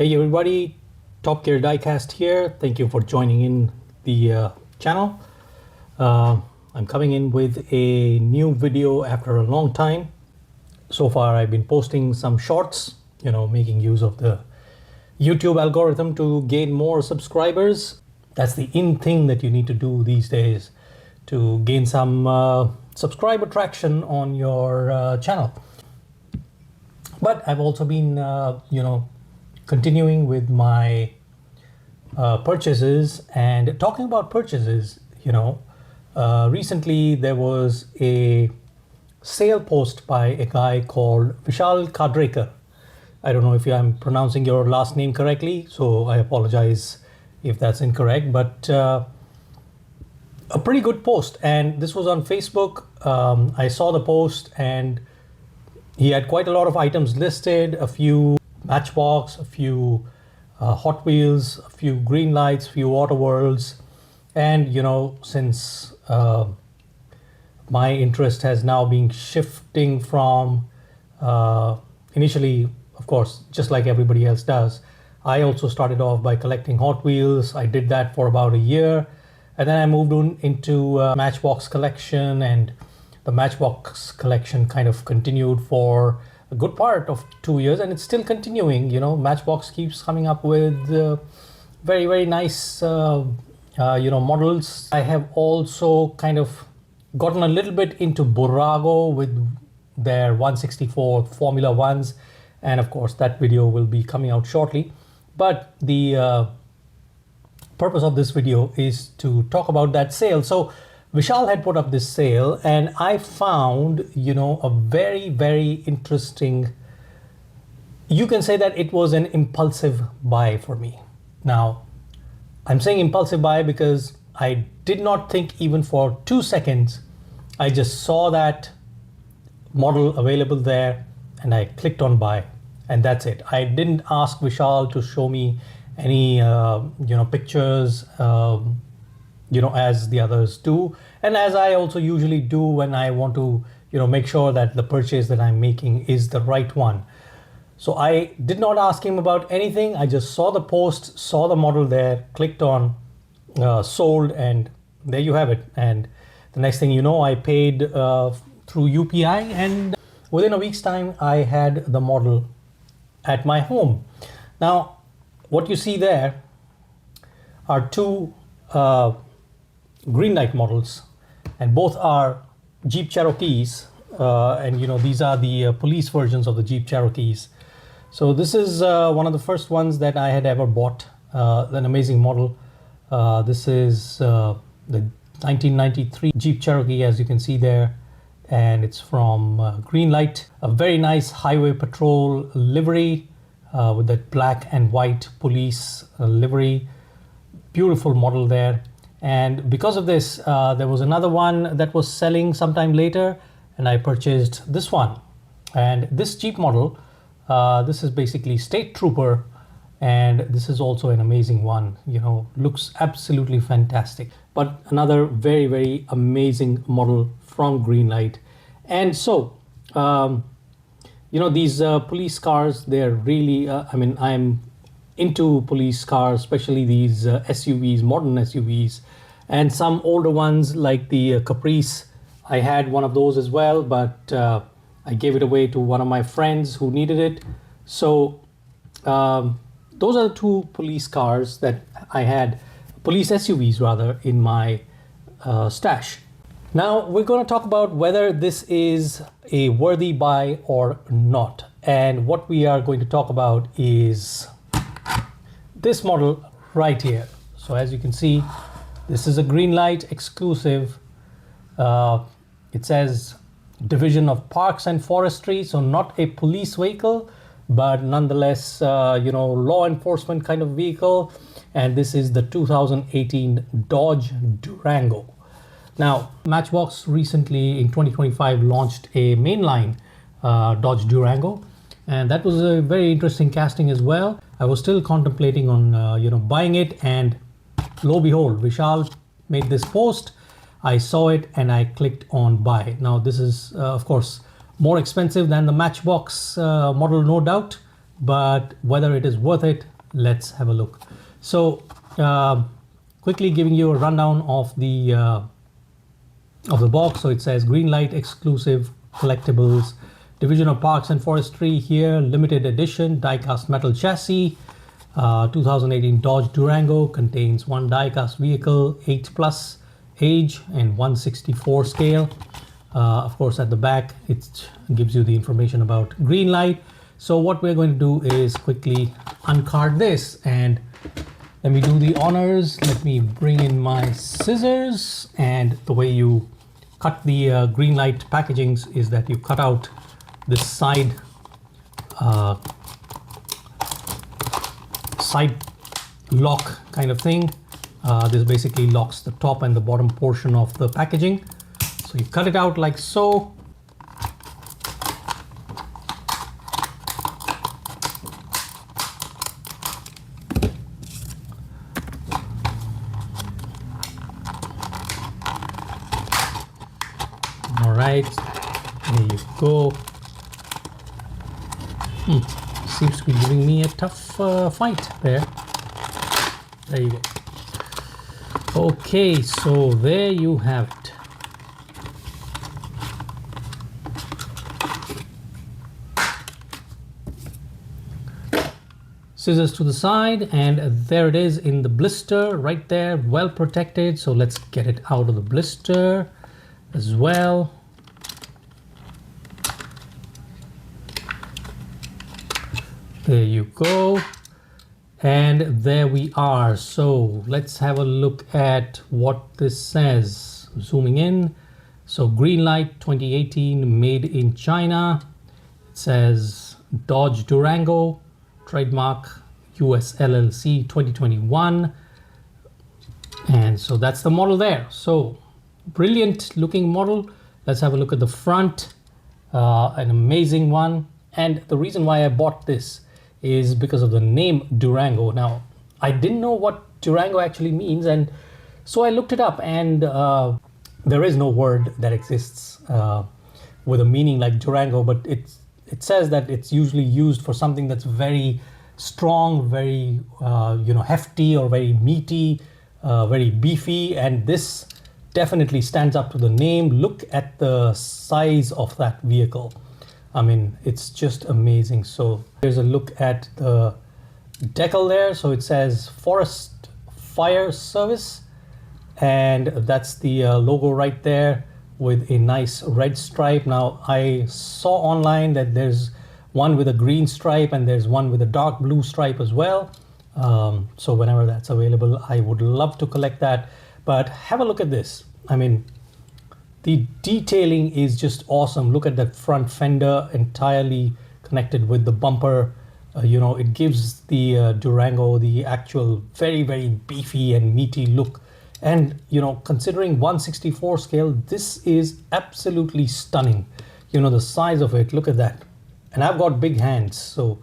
Hey everybody, Top Gear Diecast here. Thank you for joining in the channel. I'm coming in with a new video after a long time. So far I've been posting some shorts, making use of the YouTube algorithm to gain more subscribers. That's the in thing that you need to do these days to gain some subscriber traction on your channel. But I've also been, continuing with my purchases. And talking about purchases, recently there was a sale post by a guy called Vishal Kadrekar. I don't know if I'm pronouncing your last name correctly, so I apologize if that's incorrect, but a pretty good post. And this was on Facebook. I saw the post and he had quite a lot of items listed, a few Matchbox, a few Hot Wheels, a few Greenlights, a few Autoworlds. And, since my interest has now been shifting from initially, of course, just like everybody else does, I also started off by collecting Hot Wheels. I did that for about a year. And then I moved on into Matchbox collection, and the Matchbox collection kind of continued for a good part of 2 years, and it's still continuing. Matchbox keeps coming up with very, very nice, models. I have also kind of gotten a little bit into Durango with their 164 Formula Ones, and of course that video will be coming out shortly. But the purpose of this video is to talk about that sale. So Vishal had put up this sale, and I found, a very, very interesting, you can say that it was an impulsive buy for me. Now, I'm saying impulsive buy because I did not think even for 2 seconds. I just saw that model available there and I clicked on buy, and that's it. I didn't ask Vishal to show me any, pictures, as the others do, and as I also usually do when I want to, make sure that the purchase that I'm making is the right one. So I did not ask him about anything. I just saw the post, saw the model there, clicked on sold, and there you have it. And the next thing you know, I paid through UPI, and within a week's time, I had the model at my home. Now, what you see there are two Greenlight models, and both are Jeep Cherokees, and these are the police versions of the Jeep Cherokees. So this is one of the first ones that I had ever bought, an amazing model. This is the 1993 Jeep Cherokee, as you can see there, and it's from Greenlight. A very nice highway patrol livery with that black and white police livery. Beautiful model there. And because of this, there was another one that was selling sometime later, and I purchased this one. And this Jeep model, this is basically State Trooper, and this is also an amazing one. Looks absolutely fantastic. But another very, very amazing model from Greenlight. And so, these police cars, they're really, I'm into police cars, especially these SUVs, modern SUVs, and some older ones like the Caprice. I had one of those as well, but I gave it away to one of my friends who needed it. So those are the two police cars that I had, police SUVs rather, in my stash. Now we're going to talk about whether this is a worthy buy or not. And what we are going to talk about is this model right here. So as you can see, this is a Greenlight exclusive. It says Division of Parks and Forestry, so not a police vehicle, but nonetheless, law enforcement kind of vehicle. And this is the 2018 Dodge Durango. Now, Matchbox recently in 2025 launched a mainline Dodge Durango, and that was a very interesting casting as well. I was still contemplating on buying it, and lo and behold, Vishal made this post. I saw it and I clicked on buy. Now this is of course more expensive than the Matchbox model, no doubt, but whether it is worth it, let's have a look. So quickly giving you a rundown of the box. So it says Greenlight exclusive collectibles, Division of Parks and Forestry here, limited edition die-cast metal chassis, 2018 Dodge Durango, contains one die-cast vehicle, 8+ age and 1/64 scale. Of course, at the back it gives you the information about Greenlight. So what we're going to do is quickly uncard this, and let me do the honors. Let me bring in my scissors, and the way you cut the Greenlight packagings is that you cut out this side lock kind of thing. This basically locks the top and the bottom portion of the packaging. So you cut it out like so. All right, there you go. Seems to be giving me a tough fight there. There you go. Okay, so there you have it. Scissors to the side, and there it is in the blister right there, well protected. So let's get it out of the blister as well. There you go. And there we are. So let's have a look at what this says. Zooming in. So Greenlight 2018, made in China. It says Dodge Durango, trademark US LLC 2021. And so that's the model there. So brilliant looking model. Let's have a look at the front. An amazing one. And the reason why I bought this is because of the name Durango. Now, I didn't know what Durango actually means, and so I looked it up, and there is no word that exists with a meaning like Durango, but it says that it's usually used for something that's very strong, very hefty, or very meaty, very beefy, and this definitely stands up to the name. Look at the size of that vehicle. I mean, it's just amazing. So here's a look at the decal there. So it says Forest Fire Service, and that's the logo right there with a nice red stripe. Now, I saw online that there's one with a green stripe and there's one with a dark blue stripe as well. So whenever that's available, I would love to collect that. But have a look at this. I mean, the detailing is just awesome. Look at that front fender, entirely connected with the bumper. It gives the Durango the actual very, very beefy and meaty look. And, considering 1/64 scale, this is absolutely stunning. The size of it, look at that. And I've got big hands, so,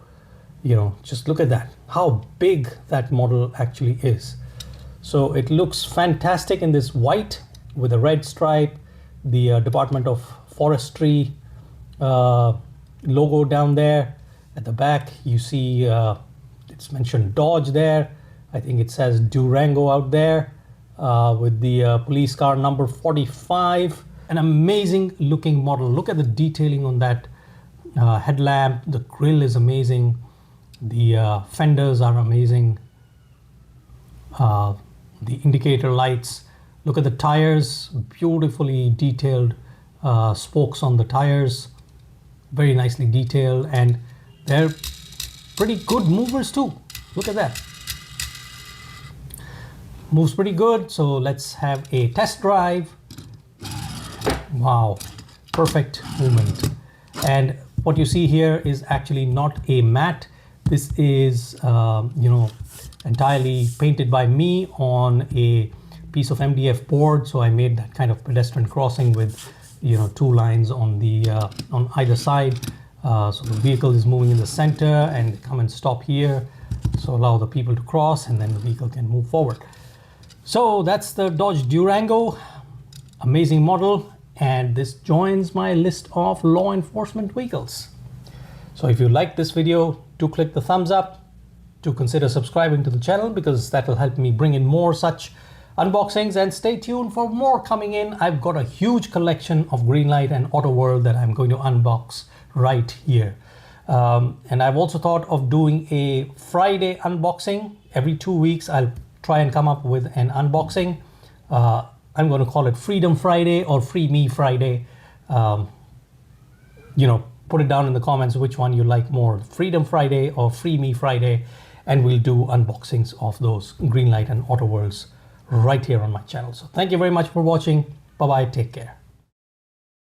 just look at that, how big that model actually is. So it looks fantastic in this white with a red stripe. The Department of Forestry logo down there. At the back, you see it's mentioned Dodge there. I think it says Durango out there with the police car number 45. An amazing looking model. Look at the detailing on that headlamp. The grille is amazing. The fenders are amazing. The indicator lights. Look at the tires, beautifully detailed spokes on the tires, very nicely detailed, and they're pretty good movers too. Look at that. Moves pretty good, so let's have a test drive. Wow, perfect movement. And what you see here is actually not a matte. This is, entirely painted by me on a piece of MDF board. So I made that kind of pedestrian crossing with, two lines on the on either side. So the vehicle is moving in the center, and come and stop here. So allow the people to cross, and then the vehicle can move forward. So that's the Dodge Durango, amazing model. And this joins my list of law enforcement vehicles. So if you like this video, do click the thumbs up, to consider subscribing to the channel, because that will help me bring in more such unboxings, and stay tuned for more coming in. I've got a huge collection of Greenlight and Auto World that I'm going to unbox right here. And I've also thought of doing a Friday unboxing. Every 2 weeks, I'll try and come up with an unboxing. I'm going to call it Freedom Friday or Free Me Friday. Put it down in the comments which one you like more, Freedom Friday or Free Me Friday, and we'll do unboxings of those Greenlight and Auto Worlds right here on my channel. So thank you very much for watching. Bye bye, take care.